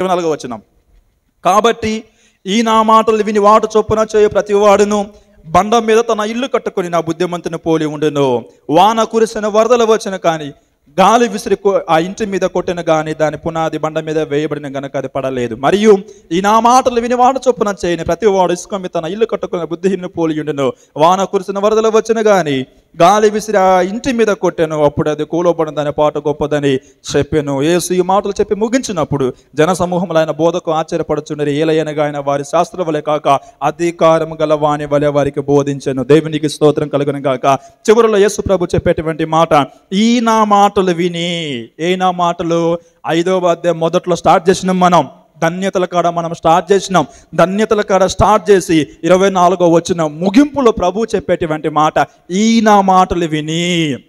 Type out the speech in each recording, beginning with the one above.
24వ వచనం. కాబట్టి ఈ నా మాటలు విని వాటి చొప్పున చేయు ప్రతివాడును బండ మీద తన ఇల్లు కట్టుకొని నా బుద్ధిమంతుని పోలి ఉండును. వాన కురిసిన వరదలు వచ్చిన కానీ గాలి విసిరి ఆ ఇంటి మీద కొట్టిన కానీ దాని పునాది బండ మీద వేయబడిన గనక అది పడలేదు. మరియు ఈ నా మాటలు విని వాడు చొప్పున చేయని ప్రతి వాడు ఇసుక మీద తన ఇల్లు కట్టుకున్న బుద్ధిహీనుని పోలి ఉండును. వాన కురిసిన వరదలు వచ్చిన కానీ గాలి విసిరి ఆ ఇంటి మీద కొట్టాను, అప్పుడు అది కూలబడిన దాని పాట గొప్పదని చెప్పాను. యేసు ఈ మాటలు చెప్పి ముగించినప్పుడు జన సమూహంలో ఆయన బోధకు ఆశ్చర్యపడుచున్నది. ఏలయనగా ఆయన వారి శాస్త్రం వలె కాక అధికారం గల వాని వలె వారికి బోధించాను. దేవునికి స్తోత్రం కలుగును గాక. చివరిలో యేసు ప్రభు చెప్పేటువంటి మాట, ఈ నా మాటలు విని. ఏ నా మాటలు? 5వ అధ్యాయం మొదట్లో స్టార్ట్ చేసినాం మనం. ధన్యతల కాడ మనం స్టార్ట్ చేసినాం. ధన్యతల కాడ స్టార్ట్ చేసి 24వ వచనం ముగింపులో ప్రభు చెప్పేటువంటి మాట, ఈ నా మాటలు విని.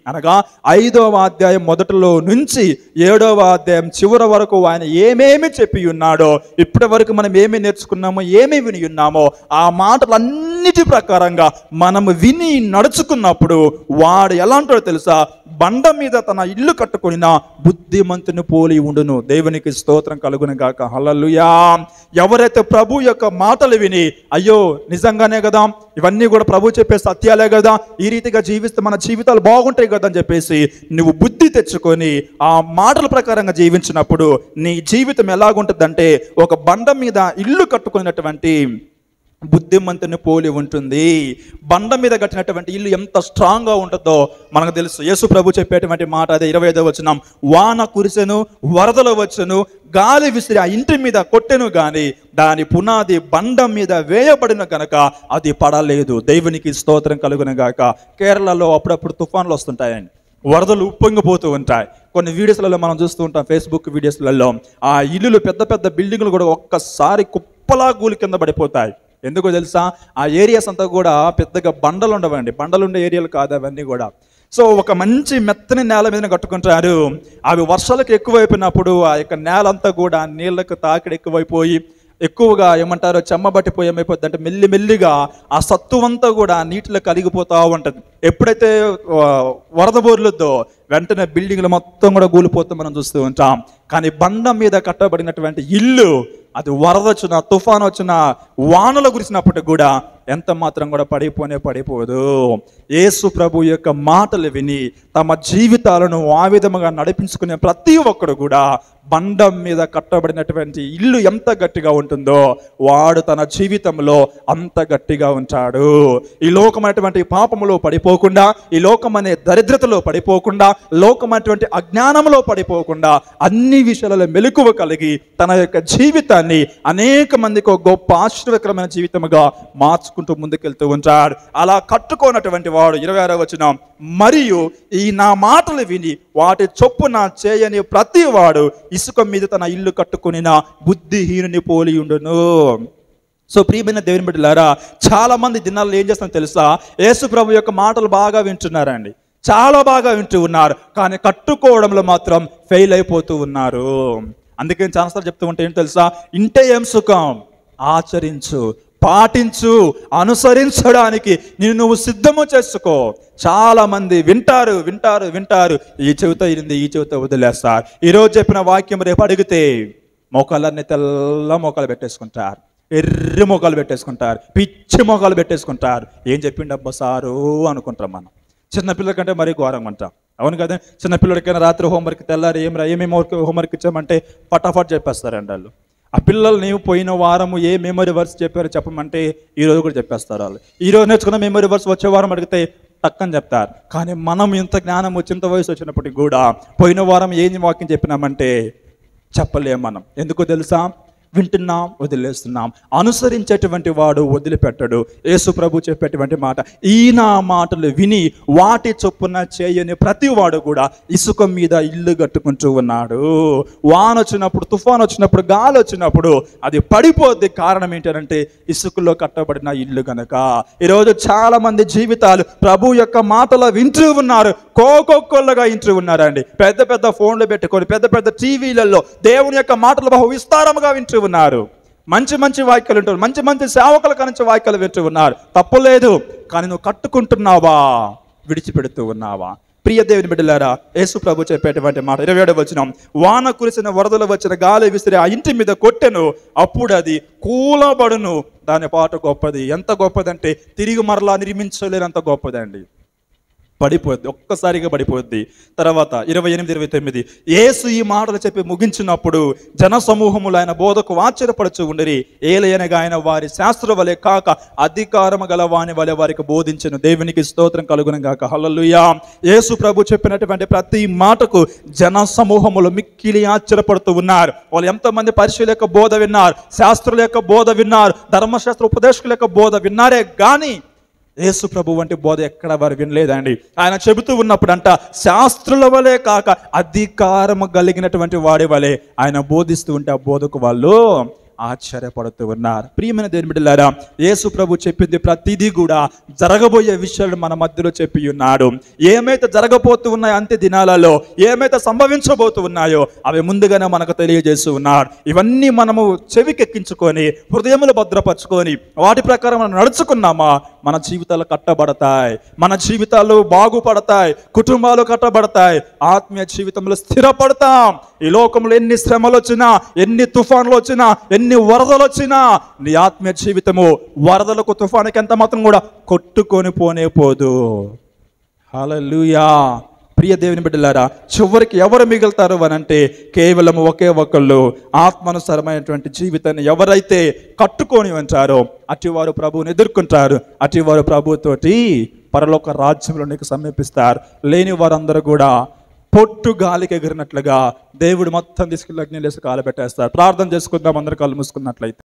అనగా 5వ అధ్యాయం మొదటిలో నుంచి 7వ అధ్యాయం చివరి వరకు ఆయన ఏమేమి చెప్పి ఉన్నాడో, ఇప్పటి వరకు మనం ఏమి నేర్చుకున్నామో, ఏమి విని ఉన్నామో ఆ మాటలన్నిటి ప్రకారంగా మనము విని నడుచుకున్నప్పుడు వాడు ఎలాంటో తెలుసా? బండ మీద తన ఇల్లు కట్టుకుని బుద్ధిమంతుని పోలి ఉండును. దేవునికి స్తోత్రం కలుగును గాక. హల్లెలూయా. ఎవరైతే ప్రభు యొక్క మాటలు విని, అయ్యో నిజంగానే కదా, ఇవన్నీ కూడా ప్రభు చెప్పే సత్యాలే కదా, ఈ రీతిగా జీవిస్తే మన జీవితాలు బాగుంటాయి కదా అని చెప్పేసి నువ్వు బుద్ధి తెచ్చుకొని ఆ మాటల ప్రకారంగా జీవించినప్పుడు నీ జీవితం ఎలాగుంటుందంటే ఒక బండ మీద ఇల్లు కట్టుకున్నటువంటి బుద్ధిమంతుని పోలి ఉంటుంది. బండ మీద కట్టినటువంటి ఇల్లు ఎంత స్ట్రాంగ్గా ఉంటుందో మనకు తెలుసు. యేసు ప్రభు చెప్పేటువంటి మాట అదే. 25వ వచనం, వాన కురిసెను, వరదలు వచ్చెను, గాలి విసిరి ఆ ఇంటి మీద కొట్టెను గాని దాని పునాది బండ మీద వేయబడిన గనక అది పడలేదు. దేవునికి స్తోత్రం కలుగును గాక. కేరళలో అప్పుడప్పుడు తుఫాన్లు వస్తుంటాయండి, వరదలు ఉప్పొంగిపోతూ ఉంటాయి. కొన్ని వీడియోస్లలో మనం చూస్తూ ఉంటాం, ఫేస్బుక్ వీడియోస్లలో. ఆ ఇల్లులు, పెద్ద పెద్ద బిల్డింగ్లు కూడా ఒక్కసారి కుప్పలా గూలి కింద పడిపోతాయి. ఎందుకో తెలుసా? ఆ ఏరియాస్ అంతా కూడా పెద్దగా బండలు ఉండవండి, బండలుండే ఏరియాలు కాదు అవన్నీ కూడా. సో ఒక మంచి మెత్తని నేల మీద కట్టుకుంటారు. అవి వర్షాలకు ఎక్కువైపోయినప్పుడు ఆ యొక్క నేల అంతా కూడా నీళ్లకు తాకిడి ఎక్కువైపోయి ఎక్కువగా ఏమంటారో చెమ్మబట్టిపోయి ఏమైపోద్ది అంటే మెల్లిమెల్లిగా ఆ సత్తువంతా కూడా నీటిలో కరిగిపోతూ ఉంటుంది. ఎప్పుడైతే వరద బోర్లుద్దో వెంటనే బిల్డింగ్లు మొత్తం కూడా కూలిపోతూ మనం చూస్తూ ఉంటాం. కానీ బండ మీద కట్టబడినటువంటి ఇల్లు అది వరద వచ్చినా, తుఫాను వచ్చినా, వానలు కురిసినప్పటికి కూడా ఎంత మాత్రం కూడా పడిపోదు. యేసు ప్రభు యొక్క మాటలు విని తమ జీవితాలను ఆ విధముగా నడిపించుకునే ప్రతి ఒక్కడు కూడా బండ మీద కట్టబడినటువంటి ఇల్లు ఎంత గట్టిగా ఉంటుందో వాడు తన జీవితంలో అంత గట్టిగా ఉంటాడు. ఈ లోకమైనటువంటి పాపములో పడిపోకుండా, ఈ లోకమనే దరిద్రతలో పడిపోకుండా, లోకమైనటువంటి అజ్ఞానంలో పడిపోకుండా అన్ని విషయాలలో మెలకువ కలిగి తన యొక్క జీవితాన్ని అనేక మందికి ఒక గొప్ప ఆశీర్వాదకరమైన జీవితముగా మార్చుకుంటూ ముందుకెళ్తూ ఉంటాడు. అలా కట్టుకోనటువంటి వాడు 26వ వచనం, మరియు ఈ నా మాటలు విని వాటి చొప్పున చేయని ప్రతి వాడు ఇసుక మీద తన ఇల్లు కట్టుకుని బుద్ధిహీనుని పోలి ఉండును. సో ప్రియమైన దేవుని బిడ్డలారా, చాలా మంది దినాల్లో ఏం చేస్తారో తెలుసా? యేసు ప్రభు యొక్క మాటలు బాగా వింటున్నారండి, చాలా బాగా వింటూ ఉన్నారు, కానీ కట్టుకోవడంలో మాత్రం ఫెయిల్ అయిపోతూ ఉన్నారు. అందుకని చాలాసార్లు చెప్తూ ఉంటే ఏంటి తెలుసా? ఇంటే ఏం సుఖం, ఆచరించు, పాటించు, అనుసరించడానికి నువ్వు సిద్ధము చేసుకో. చాలా మంది వింటారు, ఈ చెవితో ఇరింది, ఈ చెవితో వదిలేస్తారు. ఈరోజు చెప్పిన వాక్యం రేపు అడిగితే మోకాళ్ళన్నీ తెల్ల మోకాలు పెట్టేసుకుంటారు, ఎర్రి మోకాలు పెట్టేసుకుంటారు, పిచ్చి మోకాలు పెట్టేసుకుంటారు. ఏం చెప్పిండబ్బా సారు అనుకుంటాం మనం. చిన్నపిల్లల కంటే మరీ ఘోరంగా ఉంటాం, అవును కదా? చిన్నపిల్లడికైనా రాత్రి హోంవర్క్ తెల్లారి ఏమేమి హోంవర్క్ ఇచ్చామంటే ఫటాఫట్ చెప్పేస్తారండి వాళ్ళు. ఆ పిల్లల్ని పోయిన వారము ఏ మెమరీ వర్స్ చెప్పారో చెప్పమంటే ఈరోజు కూడా చెప్పేస్తారు వాళ్ళు. ఈరోజు నేర్చుకున్న మెమరీ వర్స్ వచ్చే వారం అడిగితే టక్కని చెప్తారు. కానీ మనం ఇంత జ్ఞానం ఇంత వయసు వచ్చినప్పటికి కూడా పోయిన వారం ఏం వాక్యం చెప్పినామంటే చెప్పలేం మనం. ఎందుకో తెలుసా? వింటున్నాం, వదిలేస్తున్నాం. అనుసరించేటువంటి వాడు వదిలిపెట్టడు. యేసు ప్రభు చెప్పేటువంటి మాట, ఈ నా మాటలు విని వాటి చొప్పున చేయని ప్రతి వాడు కూడా ఇసుక మీద ఇల్లు కట్టుకుంటూ ఉన్నాడు. వాన వచ్చినప్పుడు, తుఫాను వచ్చినప్పుడు, గాలి వచ్చినప్పుడు అది పడిపోద్ది. కారణం ఏంటంటే ఇసుకలో కట్టబడిన ఇల్లు కనుక. ఈరోజు చాలా మంది జీవితాలు ప్రభు యొక్క మాటలు వింటూ ఉన్నారు, కోకొక్కలుగా వింటూ ఉన్నారండి. పెద్ద పెద్ద ఫోన్లు పెట్టుకొని, పెద్ద పెద్ద టీవీలలో దేవుని యొక్క మాటలు బహు విస్తారముగా వింటూ ఉన్నారు. మంచి మంచి వాక్యాలు వింటారు, మంచి మంచి సేవకుల నుంచి వాక్యాలు వింటూ ఉన్నారు, తప్పులేదు. కానీ నువ్వు కట్టుకుంటున్నావా, విడిచిపెడుతూ ఉన్నావా? ప్రియ దేవుని బిడ్డలారా, యేసు ప్రభు చెప్పేటువంటి మాట 27వ వచనం, వాన కురిసిన వరదలు వచ్చిన గాలి విసిరి ఆ ఇంటి మీద కొట్టెను, అప్పుడు అది కూలబడును. దాని పాట గొప్పది. ఎంత గొప్పదంటే తిరిగి మరలా నిర్మించలేనంత గొప్పదండి. పడిపోద్ది, ఒక్కసారిగా పడిపోద్ది. తర్వాత 28, 29, యేసు ఈ మాటలు చెప్పి ముగించినప్పుడు జన సమూహములు ఆయన బోధకు ఆశ్చర్యపడుచు ఉండిరి. ఏలయనగా ఆయన వారి శాస్త్ర వలె కాక అధికారము గల వాని వలె వారికి బోధించెను. దేవునికి స్తోత్రం కలుగును గాక. హల్లెలూయా. యేసు ప్రభు చెప్పినటువంటి ప్రతి మాటకు జన సమూహములు మిక్కిలి ఆశ్చర్యపడుతూ ఉన్నారు. వాళ్ళు ఎంతమంది పరిశీల యొక్క బోధ విన్నారు, శాస్త్రుల యొక్క బోధ విన్నారు, ధర్మశాస్త్ర ఉపదేశకుల యొక్క బోధ విన్నారే కానీ యేసు ప్రభు వంటి బోధ ఎక్కడ వారు వినలేదండి. ఆయన చెబుతూ ఉన్నప్పుడు అంట శాస్త్రుల వలె కాక అధికారము కలిగినటువంటి వాడి వలె ఆయన బోధిస్తూ ఉంటే ఆ బోధకు వాళ్ళు ఆశ్చర్యపడుతూ ఉన్నారు. ప్రియమైన దేవుని బిడ్డలారా, యేసు ప్రభు చెప్పింది ప్రతిదీ కూడా జరగబోయే విషయాలు మన మధ్యలో చెప్పి ఉన్నాడు. ఏమైతే జరగబోతూ ఉన్నాయో అంత్య దినాలలో ఏమైతే సంభవించబోతూ ఉన్నాయో అవి ముందుగానే మనకు తెలియజేస్తూ ఉన్నాడు. ఇవన్నీ మనము చెవికెక్కించుకొని హృదయములు భద్రపరచుకొని వాటి ప్రకారం మనం నడుచుకున్నామా మన జీవితాలు కట్టబడతాయి, మన జీవితాలు బాగుపడతాయి, కుటుంబాలు కట్టబడతాయి, ఆత్మీయ జీవితంలో స్థిరపడతాం. ఈ లోకంలో ఎన్ని శ్రమలు వచ్చినా, ఎన్ని తుఫాన్లు వచ్చినా, ఎన్ని వరదలు వచ్చినా నీ ఆత్మీయ జీవితము వరదలకు తుఫానుకి ఎంత మాత్రం కూడా కొట్టుకొని పోనే పోదు. హల్లెలూయా. ప్రియ దేవుని బిడ్డలారా, చివరికి ఎవరు మిగులుతారు అని అంటే కేవలం ఒకే ఒకళ్ళు ఆత్మానుసారమైనటువంటి జీవితాన్ని ఎవరైతే కట్టుకొని ఉంటారో అటివారు ప్రభువుని ఎదుర్కొంటారు, అటివారు ప్రభుతోటి పరలోక రాజ్యంలో నీకు సమీపిస్తారు. లేని వారందరూ కూడా పొట్టు గాలికి ఎగిరినట్లుగా దేవుడు మొత్తం తీసుకెళ్ళి అగ్నిలేసి కాలబెట్టేస్తారు. ప్రార్థన చేసుకుందాం, అందరు కళ్ళు మూసుకున్నట్లయితే.